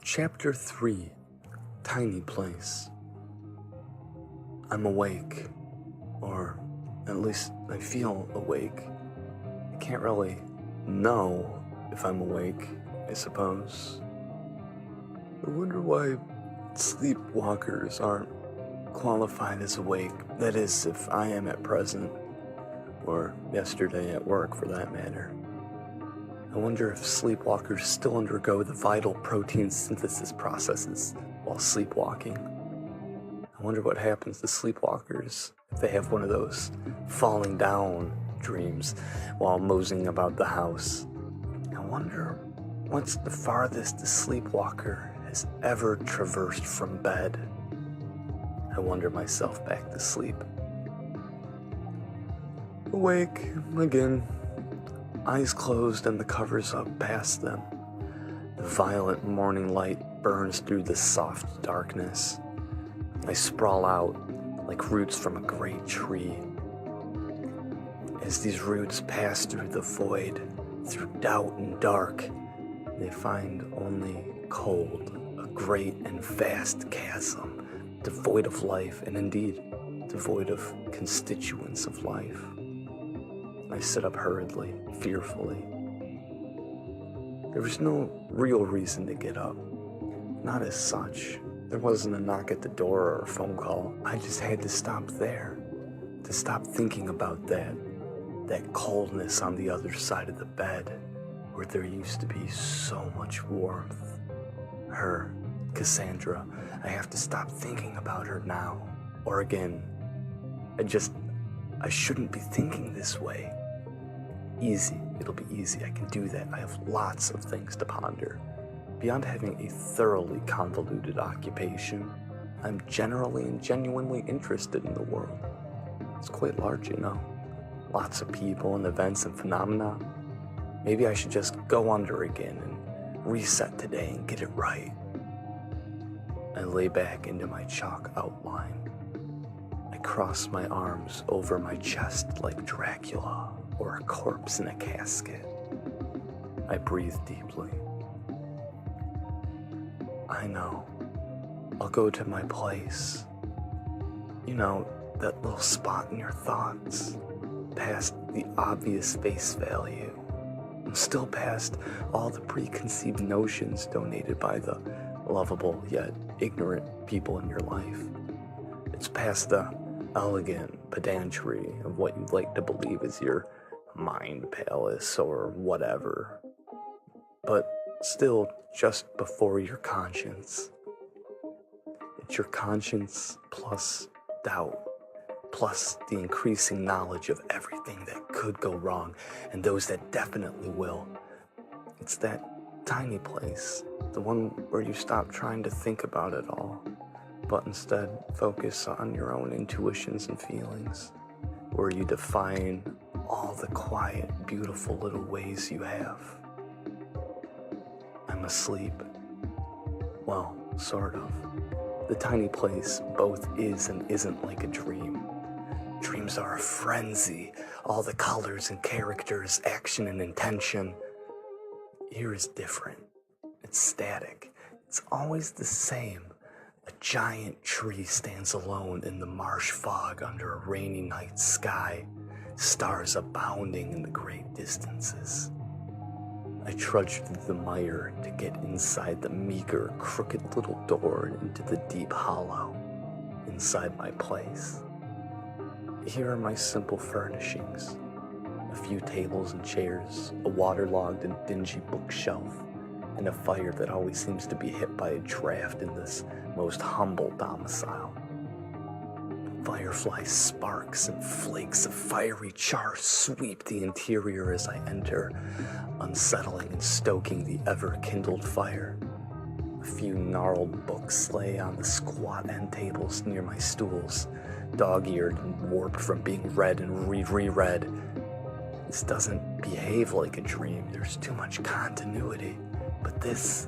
Chapter 3, Tiny Place. I'm awake, or at least I feel awake. I can't really know if I'm awake, I suppose. I wonder why sleepwalkers aren't qualified as awake. That is, if I am at present, or yesterday at work for that matter. I wonder if sleepwalkers still undergo the vital protein synthesis processes while sleepwalking. I wonder what happens to sleepwalkers if they have one of those falling down dreams while moseying about the house. I wonder what's the farthest a sleepwalker has ever traversed from bed. I wonder myself back to sleep. Awake again. Eyes closed and the covers up past them. The violet morning light burns through the soft darkness. I sprawl out like roots from a great tree. As these roots pass through the void, through doubt and dark, they find only cold, a great and vast chasm, devoid of life and indeed devoid of constituents of life. I sit up hurriedly, fearfully. There was no real reason to get up. Not as such. There wasn't a knock at the door or a phone call. I just had to stop there. To stop thinking about that coldness on the other side of the bed, where there used to be so much warmth. Her, Cassandra. I have to stop thinking about her now. Or again. I shouldn't be thinking this way. Easy. It'll be easy. I can do that. I have lots of things to ponder. Beyond having a thoroughly convoluted occupation, I'm generally and genuinely interested in the world. It's quite large, you know. Lots of people and events and phenomena. Maybe I should just go under again and reset today and get it right. I lay back into my chalk outline. I cross my arms over my chest like Dracula or a corpse in a casket. I breathe deeply. I know. I'll go to my place. You know, that little spot in your thoughts. Past the obvious face value. And still past all the preconceived notions donated by the lovable yet ignorant people in your life. It's past the elegant pedantry of what you'd like to believe is your mind palace or whatever. But still just before your conscience. It's your conscience plus doubt, plus the increasing knowledge of everything that could go wrong and those that definitely will. It's that tiny place, the one where you stop trying to think about it all, but instead focus on your own intuitions and feelings, where you define all the quiet, beautiful little ways you have. I'm asleep. Well, sort of. The tiny place both is and isn't like a dream. Dreams are a frenzy, all the colors and characters, action and intention. Here is different. It's static. It's always the same. A giant tree stands alone in the marsh fog under a rainy night sky, stars abounding in the great distances. I trudge through the mire to get inside the meager, crooked little door and into the deep hollow, inside my place. Here are my simple furnishings. A few tables and chairs, a waterlogged and dingy bookshelf, and a fire that always seems to be hit by a draft in this most humble domicile. Firefly sparks and flakes of fiery char sweep the interior as I enter, unsettling and stoking the ever-kindled fire. A few gnarled books lay on the squat end tables near my stools, dog-eared and warped from being read and reread. This doesn't behave like a dream. There's too much continuity. But this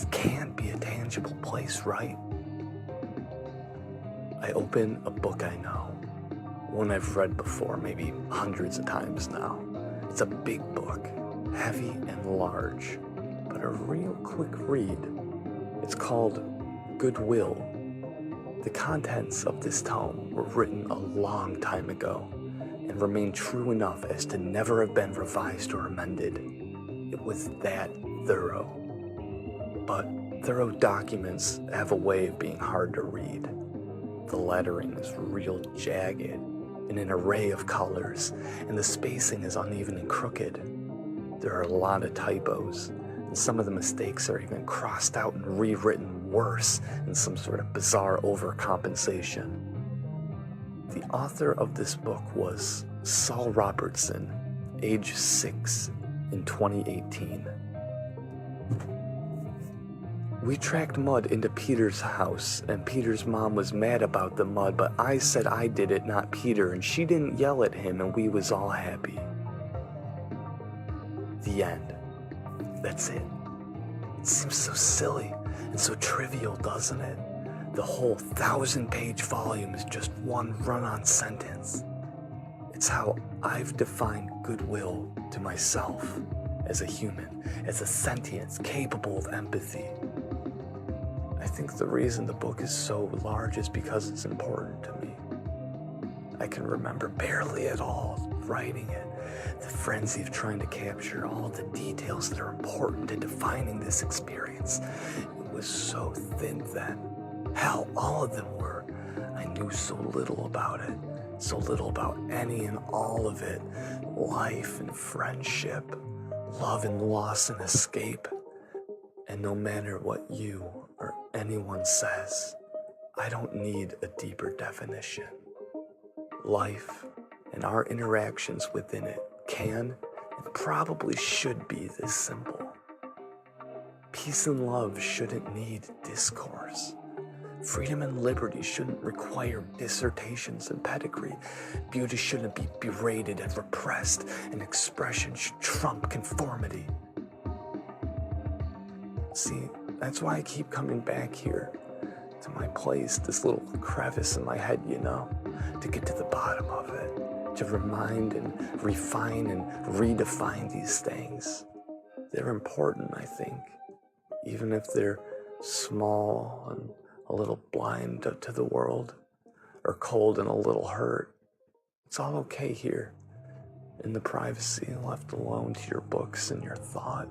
can't be a tangible place, right? I open a book I know, one I've read before, maybe hundreds of times now. It's a big book, heavy and large, but a real quick read. It's called Goodwill. The contents of this tome were written a long time ago and remain true enough as to never have been revised or amended. It was that thorough. But thorough documents have a way of being hard to read. The lettering is real jagged in an array of colors, and the spacing is uneven and crooked. There are a lot of typos, and some of the mistakes are even crossed out and rewritten worse in some sort of bizarre overcompensation. The author of this book was Saul Robertson, age 6, in 2018. We tracked mud into Peter's house, and Peter's mom was mad about the mud, but I said I did it, not Peter, and she didn't yell at him, and we was all happy. The end. That's it. It seems so silly and so trivial, doesn't it? The whole 1,000-page volume is just one run-on sentence. It's how I've defined goodwill to myself as a human, as a sentience capable of empathy. I think the reason the book is so large is because it's important to me. I can remember barely at all writing it, the frenzy of trying to capture all the details that are important to defining this experience. It was so thin then. Hell, all of them were. I knew so little about it, so little about any and all of it. Life and friendship, love and loss and escape. And no matter what you or anyone says, I don't need a deeper definition. Life and our interactions within it can and probably should be this simple. Peace and love shouldn't need discourse. Freedom and liberty shouldn't require dissertations and pedigree. Beauty shouldn't be berated and repressed, and expression should trump conformity. See, that's why I keep coming back here to my place, this little crevice in my head, to get to the bottom of it, to remind and refine and redefine these things. They're important, I think, even if they're small and a little blind to the world, or cold and a little hurt. It's all okay here, in the privacy, left alone to your books and your thought.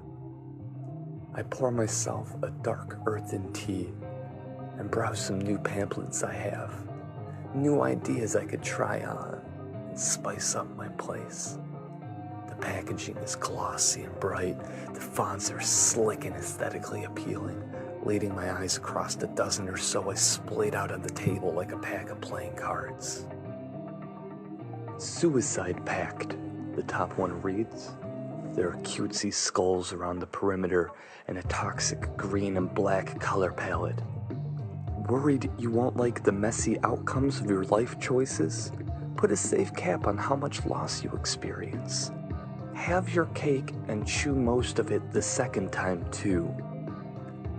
I pour myself a dark earthen tea and browse some new pamphlets I have, new ideas I could try on and spice up my place. The packaging is glossy and bright, the fonts are slick and aesthetically appealing. Leading my eyes across the dozen or so I splayed out on the table like a pack of playing cards. Suicide Pact, the top one reads. There are cutesy skulls around the perimeter and a toxic green and black color palette. Worried you won't like the messy outcomes of your life choices? Put a safe cap on how much loss you experience. Have your cake and chew most of it the second time too.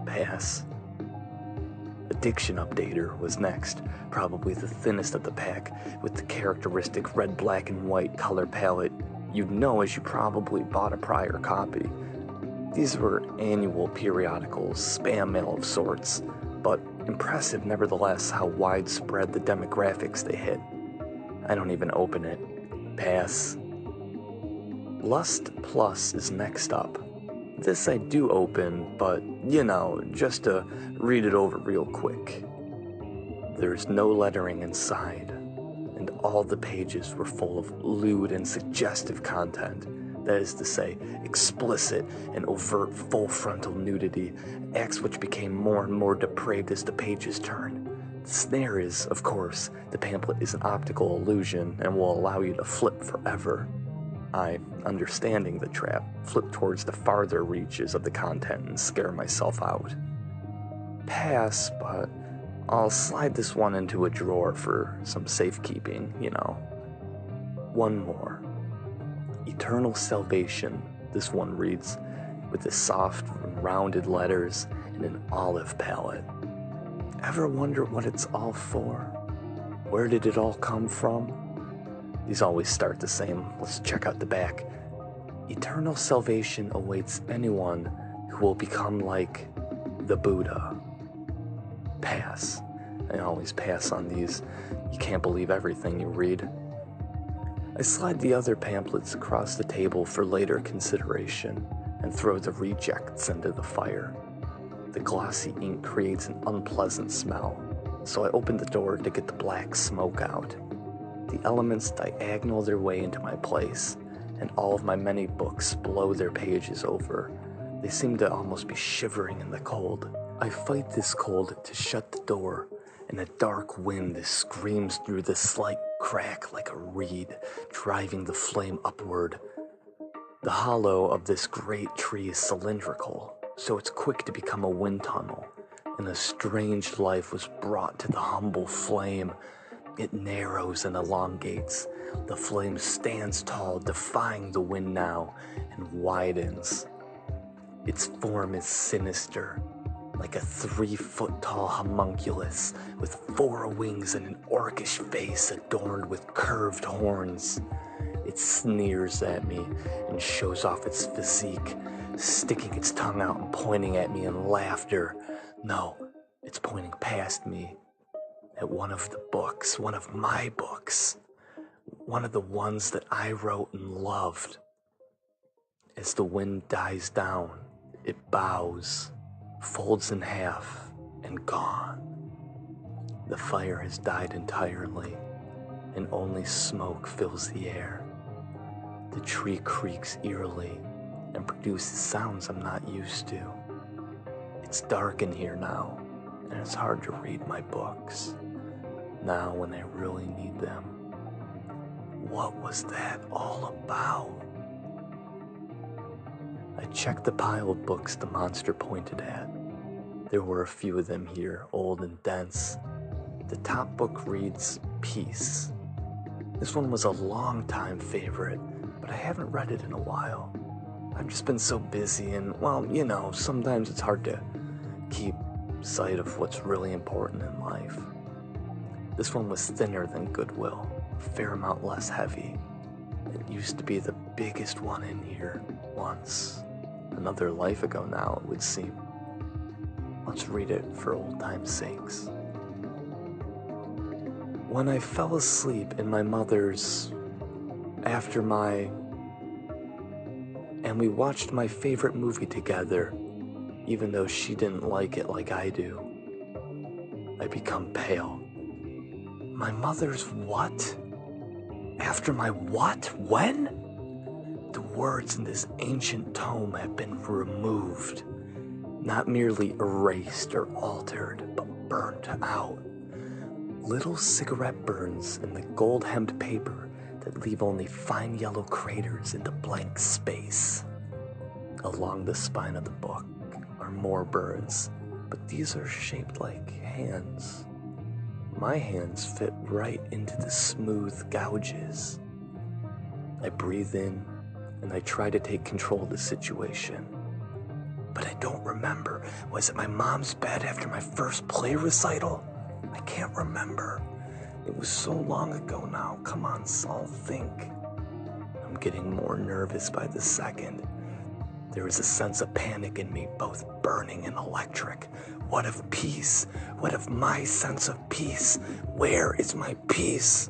Pass. Addiction Updater was next, probably the thinnest of the pack, with the characteristic red, black, and white color palette you'd know as you probably bought a prior copy. These were annual periodicals, spam mail of sorts, but impressive nevertheless how widespread the demographics they hit. I don't even open it. Pass. Lust Plus is next up. This I do open, but, just to read it over real quick. There's no lettering inside, and all the pages were full of lewd and suggestive content. That is to say, explicit and overt full frontal nudity, acts which became more and more depraved as the pages turned. The snare is, of course, the pamphlet is an optical illusion and will allow you to flip forever. I, understanding the trap, flip towards the farther reaches of the content and scare myself out. Pass, but I'll slide this one into a drawer for some safekeeping, One more. Eternal Salvation, this one reads, with the soft, rounded letters and an olive palette. Ever wonder what it's all for? Where did it all come from? These always start the same. Let's check out the back. Eternal salvation awaits anyone who will become like the Buddha. Pass. I always pass on these. You can't believe everything you read. I slide the other pamphlets across the table for later consideration and throw the rejects into the fire. The glossy ink creates an unpleasant smell, so I open the door to get the black smoke out. The elements diagonal their way into my place, and all of my many books blow their pages over. They seem to almost be shivering in the cold. I fight this cold to shut the door, and a dark wind screams through the slight crack like a reed, driving the flame upward. The hollow of this great tree is cylindrical, so it's quick to become a wind tunnel, and a strange life was brought to the humble flame. It narrows and elongates. The flame stands tall, defying the wind now, and widens. Its form is sinister, like a 3-foot-tall homunculus with 4 wings and an orcish face adorned with curved horns. It sneers at me and shows off its physique, sticking its tongue out and pointing at me in laughter. No, it's pointing past me, at one of the books, one of my books, one of the ones that I wrote and loved. As the wind dies down, it bows, folds in half, and gone. The fire has died entirely, and only smoke fills the air. The tree creaks eerily and produces sounds I'm not used to. It's dark in here now, and it's hard to read my books, now when I really need them. What was that all about? I checked the pile of books the monster pointed at. There were a few of them here, old and dense. The top book reads Peace. This one was a long-time favorite, but I haven't read it in a while. I've just been so busy and, well, you know, sometimes it's hard to keep sight of what's really important in life. This one was thinner than Goodwill, a fair amount less heavy. It used to be the biggest one in here once. Another life ago now, it would seem. Let's read it for old time's sakes. When I fell asleep in my mother's, and we watched my favorite movie together, even though she didn't like it like I do, I become pale. My mother's what? After my what? When? The words in this ancient tome have been removed, not merely erased or altered, but burnt out. Little cigarette burns in the gold-hemmed paper that leave only fine yellow craters in the blank space. Along the spine of the book are more burns, but these are shaped like hands. My hands fit right into the smooth gouges. I breathe in and I try to take control of the situation. But I don't remember. Was it my mom's bed after my first play recital? I can't remember. It was so long ago now. Come on, Saul, think. I'm getting more nervous by the second. There is a sense of panic in me, both burning and electric. What of peace? What of my sense of peace? Where is my peace?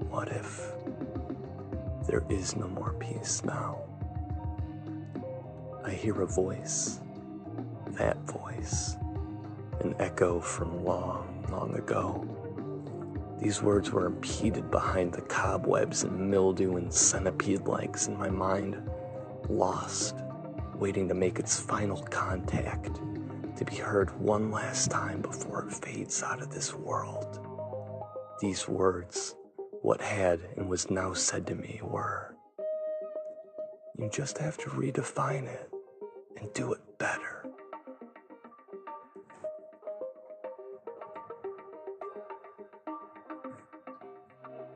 What if there is no more peace now? I hear a voice. That voice. An echo from long, long ago. These words were impeded behind the cobwebs and mildew and centipede legs in my mind, lost, waiting to make its final contact, to be heard one last time before it fades out of this world. These words, what had and was now said to me, were, you just have to redefine it and do it better.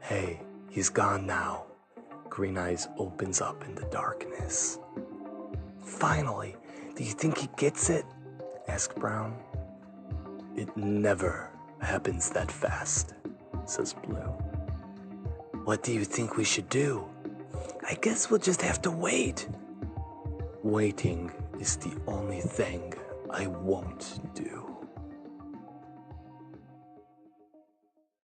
Hey, he's gone now. Green Eyes opens up in the darkness. Finally, do you think he gets it? Asked Brown. It never happens that fast, says Blue. What do you think we should do? I guess we'll just have to wait. Waiting is the only thing I won't do.